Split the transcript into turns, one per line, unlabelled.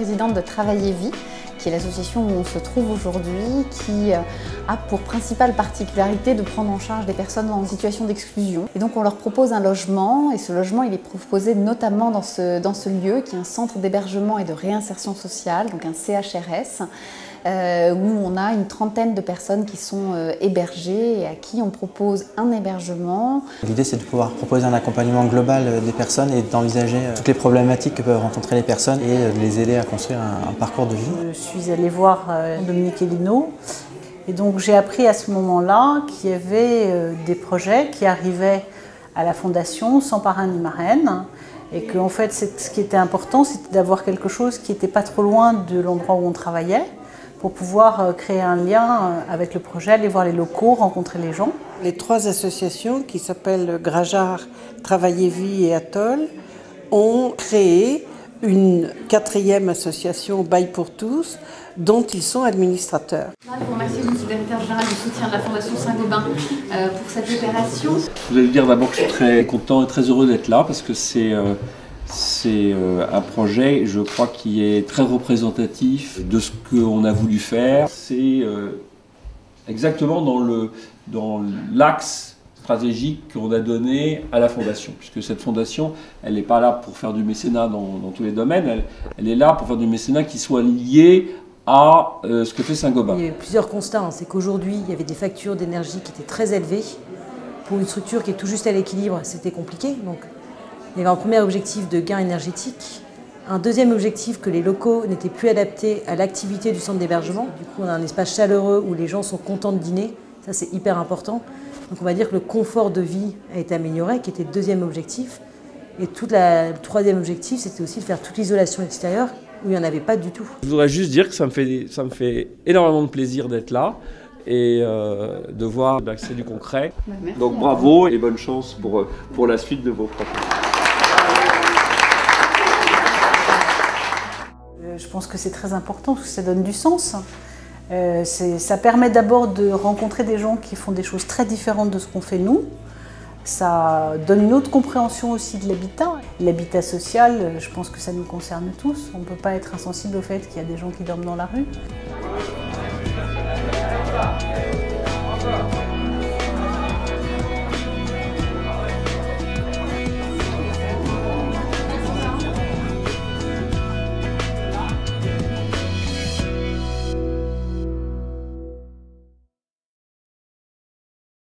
présidente de Travailler Vie, qui est l'association où on se trouve aujourd'hui, qui a pour principale particularité de prendre en charge des personnes en situation d'exclusion. Et donc on leur propose un logement, et ce logement il est proposé notamment dans ce lieu, qui est un centre d'hébergement et de réinsertion sociale, donc un CHRS, où on a une trentaine de personnes qui sont hébergées et à qui on propose un hébergement.
L'idée c'est de pouvoir proposer un accompagnement global des personnes et d'envisager toutes les problématiques que peuvent rencontrer les personnes et de les aider à construire un parcours de vie.
Je suis allée voir Dominique Elino et donc j'ai appris à ce moment-là qu'il y avait des projets qui arrivaient à la fondation sans parrain ni marraine. Et qu'en fait, ce qui était important, c'était d'avoir quelque chose qui n'était pas trop loin de l'endroit où on travaillait, pour pouvoir créer un lien avec le projet, aller voir les locaux, rencontrer les gens.
Les trois associations qui s'appellent Grajar, Travailler Vie et Atoll ont créé une quatrième association Bail pour tous, dont ils sont administrateurs.
Je vous remercie, le directeur général du soutien de la Fondation Saint-Gobain pour cette opération.
Je voulais dire d'abord que je suis très content et très heureux d'être là parce que c'est un projet, je crois, qui est très représentatif de ce qu'on a voulu faire. C'est exactement dans l'axe stratégique qu'on a donné à la Fondation, puisque cette Fondation, elle n'est pas là pour faire du mécénat dans tous les domaines, elle est là pour faire du mécénat qui soit lié à ce que fait Saint-Gobain.
Il y a eu plusieurs constats, c'est qu'aujourd'hui, il y avait des factures d'énergie qui étaient très élevées. Pour une structure qui est tout juste à l'équilibre, c'était compliqué. Donc, il y avait un premier objectif de gain énergétique. Un deuxième objectif, que les locaux n'étaient plus adaptés à l'activité du centre d'hébergement. Du coup, on a un espace chaleureux où les gens sont contents de dîner. Ça, c'est hyper important. Donc, on va dire que le confort de vie a été amélioré, qui était le deuxième objectif. Et le troisième objectif, c'était aussi de faire toute l'isolation extérieure, où il n'y en avait pas du tout.
Je voudrais juste dire que ça me fait énormément de plaisir d'être là et de voir que c'est du concret. Donc bravo et bonne chance pour la suite de vos projets.
Je pense que c'est très important parce que ça donne du sens. Ça permet d'abord de rencontrer des gens qui font des choses très différentes de ce qu'on fait nous. Ça donne une autre compréhension aussi de l'habitat. L'habitat social, je pense que ça nous concerne tous. On ne peut pas être insensible au fait qu'il y a des gens qui dorment dans la rue.